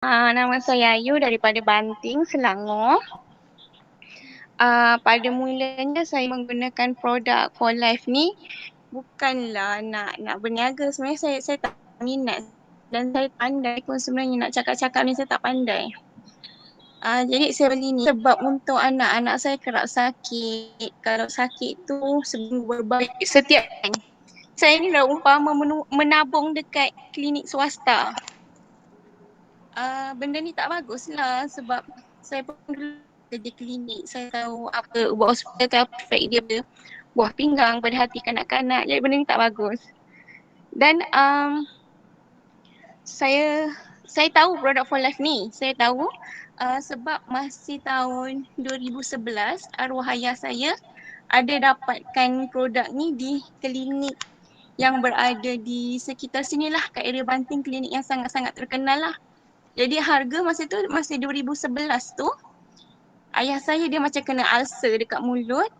Nama saya Ayu daripada Banting, Selangor. Pada mulanya saya menggunakan produk For Life ni bukanlah nak berniaga. Sebenarnya saya tak minat dan saya pandai pun sebenarnya nak cakap-cakap ni saya tak pandai. Jadi saya beli ni sebab untuk anak-anak saya kerap sakit. Kalau sakit tu seminggu berbaik setiap time. Saya ni dah umpama menabung dekat klinik swasta. Benda ni tak bagus lah sebab saya pun dulu kerja klinik. Saya tahu apa buat hospital tu apa efek dia pada buah pinggang, pada hati kanak-kanak. Jadi benda ni tak bagus. Dan saya tahu produk For Life ni. Saya tahu sebab masih tahun 2011 arwah ayah saya ada dapatkan produk ni di klinik yang berada di sekitar sinilah kat area Banting, klinik yang sangat-sangat terkenal lah. Jadi harga masa tu, masa 2011 tu, ayah saya dia macam kena ulcer dekat mulut.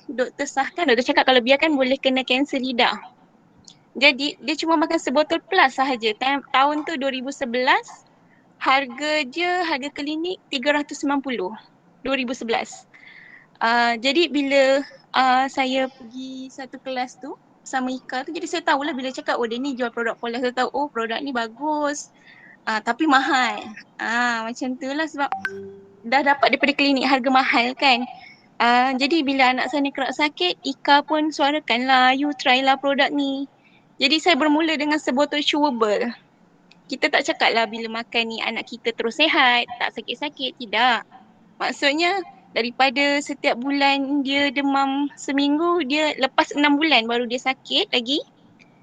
Doktor cakap kalau biarkan boleh kena kanser lidah. Jadi dia cuma makan sebotol plus sahaja. Tahun tu 2011, harga klinik 390. 2011. Jadi bila saya pergi satu kelas tu sama Ika tu, jadi saya tahulah bila cakap dia ni jual produk For Life, saya tahu produk ni bagus. Tapi mahal. Macam tu lah sebab dah dapat daripada klinik harga mahal kan. Jadi bila anak saya ni kerap sakit, Ika pun suarakan lah, you try lah produk ni. Jadi saya bermula dengan sebotol chewable. Kita tak cakap lah bila makan ni anak kita terus sihat, tak sakit-sakit, tidak. Maksudnya daripada setiap bulan dia demam seminggu, dia lepas 6 bulan baru dia sakit lagi.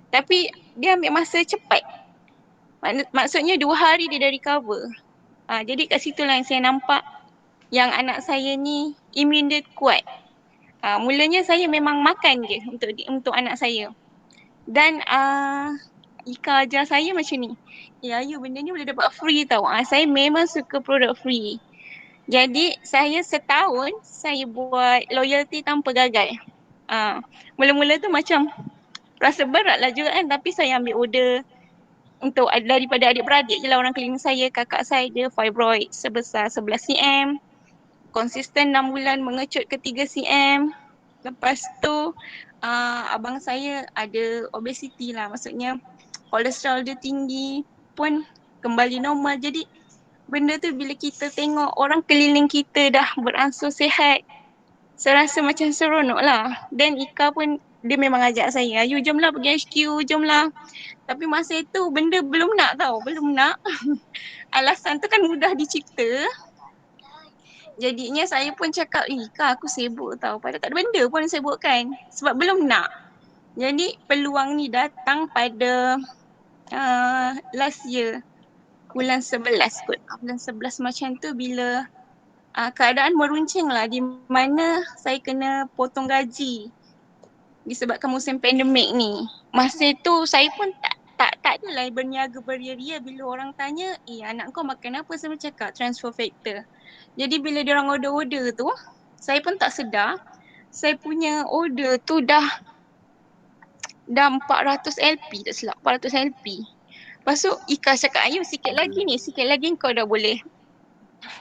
Tapi dia ambil masa cepat. Maksudnya 2 hari dia dah recover. Jadi kat situ lah yang saya nampak yang anak saya ni imun dia kuat. Mulanya saya memang makan je untuk anak saya. Dan Ika ajar saya macam ni. Ayu benda ni boleh dapat free tau. Saya memang suka produk free. Jadi saya setahun saya buat loyalty tanpa gagal. Mula-mula tu macam rasa berat lah juga kan. Tapi saya ambil order untuk daripada adik-beradik je lah orang klinik saya. Kakak saya dia fibroid sebesar 11 cm. Konsisten 6 bulan mengecut ke 3 cm. Lepas tu abang saya ada obesity lah. Maksudnya kolesterol dia tinggi pun kembali normal. Jadi benda tu bila kita tengok orang keliling kita dah beransur sihat, saya rasa macam seronok lah. Dan Ika pun dia memang ajak saya, Ayu jomlah pergi HQ, jomlah. Tapi masa itu benda belum nak tau, belum nak. Alasan tu kan mudah dicipta. Jadinya saya pun cakap, Ika aku sibuk tau. Padahal tak ada benda pun saya buatkan. Sebab belum nak. Jadi peluang ni datang pada last year. Bulan 11 kot. Bulan 11 macam tu bila keadaan meruncing lah di mana saya kena potong gaji disebabkan musim pandemik ni. Masa tu saya pun tak adalah berniaga beria-ria bila orang tanya, anak kau makan apa? Saya cakap transfer factor. Jadi bila diorang order-order tu, saya pun tak sedar, saya punya order tu dah 400 LP tak silap, 400 LP. Lepas tu Ika cakap, Ayu sikit lagi kau dah boleh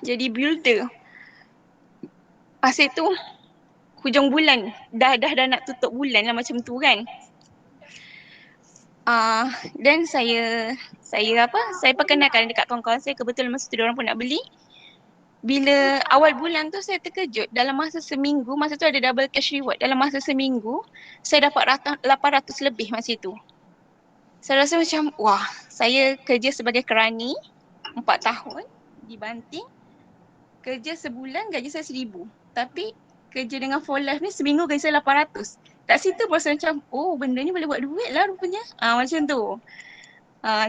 jadi builder. Masa tu hujung bulan, dah nak tutup bulan lah macam tu kan. Dan saya perkenalkan dekat kawan-kawan saya, kebetulan masa tu diorang pun nak beli. Bila awal bulan tu saya terkejut, dalam masa seminggu, masa tu ada double cash reward, dalam masa seminggu saya dapat 800 lebih masa tu. Saya rasa macam, wah, saya kerja sebagai kerani 4 tahun di Banting, kerja sebulan gaji saya 1,000. Tapi kerja dengan For Life ni seminggu gaji saya 800. Kat situ pun saya macam, benda ni boleh buat duit lah rupanya. Macam tu.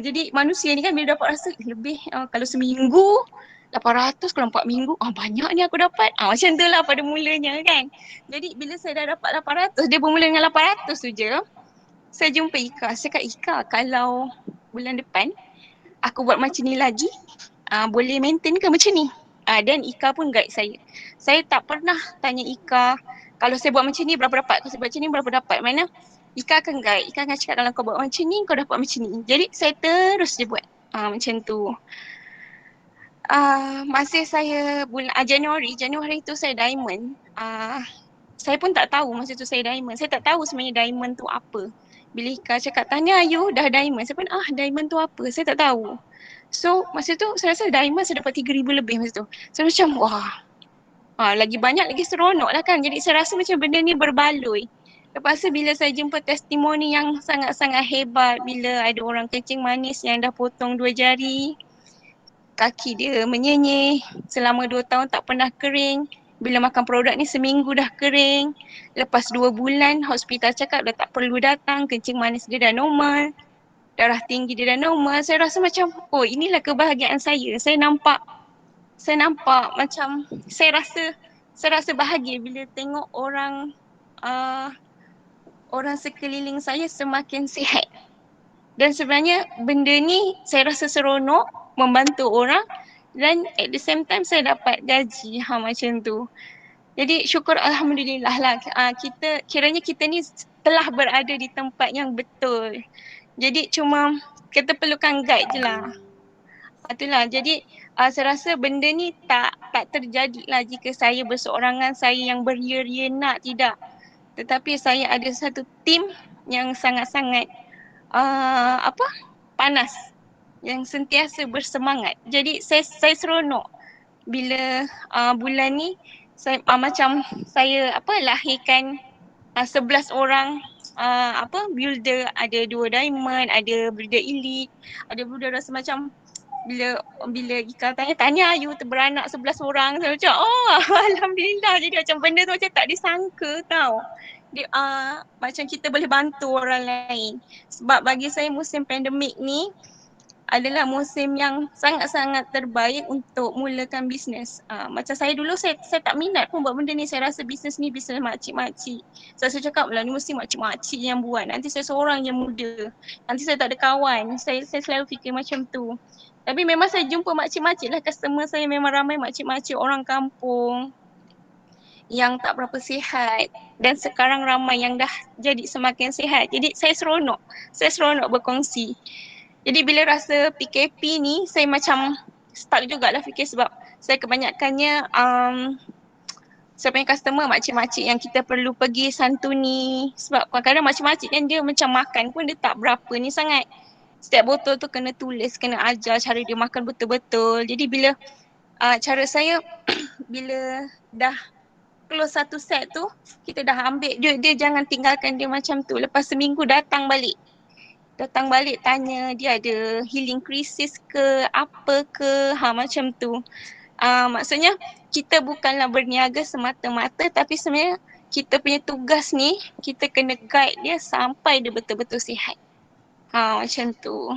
Jadi manusia ni kan bila dapat rasa lebih, kalau seminggu 800, kalau 4 minggu, banyak ni aku dapat. Macam tu lah pada mulanya kan. Jadi bila saya dah dapat 800, dia bermula dengan 800 tu je. Saya jumpa Ika, saya cakap, Ika kalau bulan depan aku buat macam ni lagi, boleh maintain ke macam ni? Dan Ika pun guide saya. Saya tak pernah tanya Ika, kalau saya buat macam ni berapa dapat? Kalau saya buat macam ni berapa dapat? Mana Ika akan guide. Ika akan cakap, kalau kau buat macam ni, kau dapat macam ni. Jadi saya terus je buat macam tu. Masa saya bulan Januari tu saya diamond. Saya pun tak tahu masa tu saya diamond. Saya tak tahu sebenarnya diamond tu apa. Bila Ika cakap, tanya you dah diamond. Saya pun, diamond tu apa? Saya tak tahu. So, masa tu saya rasa diamond saya dapat 3,000 lebih masa tu. Saya macam, wah. Lagi banyak lagi seronok lah kan. Jadi saya rasa macam benda ni berbaloi. Lepas tu bila saya jumpa testimoni yang sangat-sangat hebat. Bila ada orang kencing manis yang dah potong 2 jari. Kaki dia menyenyeh. Selama 2 tahun tak pernah kering. Bila makan produk ni seminggu dah kering. Lepas 2 bulan hospital cakap dah tak perlu datang. Kencing manis dia dah normal. Darah tinggi dia dah normal. Saya rasa macam, oh inilah kebahagiaan saya. Saya nampak macam, saya rasa bahagia bila tengok uh, orang sekeliling saya semakin sihat. Dan sebenarnya benda ni saya rasa seronok membantu orang dan at the same time saya dapat gaji macam tu. Jadi syukur Alhamdulillah lah, kiranya kita ni telah berada di tempat yang betul. Jadi cuma kita perlukan guide je lah. Itulah, jadi saya rasa benda ni tak terjadi lah jika saya berseorangan, saya yang beria-ria nak, tidak. Tetapi saya ada satu tim yang sangat-sangat panas, yang sentiasa bersemangat. Jadi saya seronok bila bulan ni saya macam saya lahirkan 11 orang builder, ada 2 diamond, ada builder elite, ada builder rasa macam bila Ika tanya you beranak 11 orang, saya macam alhamdulillah. Jadi macam benda tu macam tak disangka tau. Dia, macam kita boleh bantu orang lain. Sebab bagi saya musim pandemik ni adalah musim yang sangat-sangat terbaik untuk mulakan bisnes. Macam saya dulu, saya tak minat pun buat benda ni. Saya rasa bisnes ni bisnes makcik-makcik. Saya cakap lah, ni mesti makcik-makcik yang buat. Nanti saya seorang yang muda. Nanti saya tak ada kawan. Saya selalu fikir macam tu. Tapi memang saya jumpa makcik-makcik lah. Customer saya memang ramai makcik-makcik orang kampung yang tak berapa sihat. Dan sekarang ramai yang dah jadi semakin sihat. Jadi saya seronok berkongsi. Jadi bila rasa PKP ni, saya macam stuck jugalah fikir sebab saya kebanyakannya saya punya customer makcik-makcik yang kita perlu pergi santuni. Sebab kadang-kadang makcik-makcik kan dia macam makan pun dia tak berapa ni sangat. Setiap botol tu kena tulis, kena ajar cara dia makan betul-betul. Jadi bila cara saya bila dah close satu set tu, kita dah ambil dia jangan tinggalkan dia macam tu. Lepas seminggu datang balik tanya dia ada healing crisis ke apa ke, macam tu. Maksudnya kita bukanlah berniaga semata-mata, tapi sebenarnya kita punya tugas ni kita kena guide dia sampai dia betul-betul sihat. Macam tu.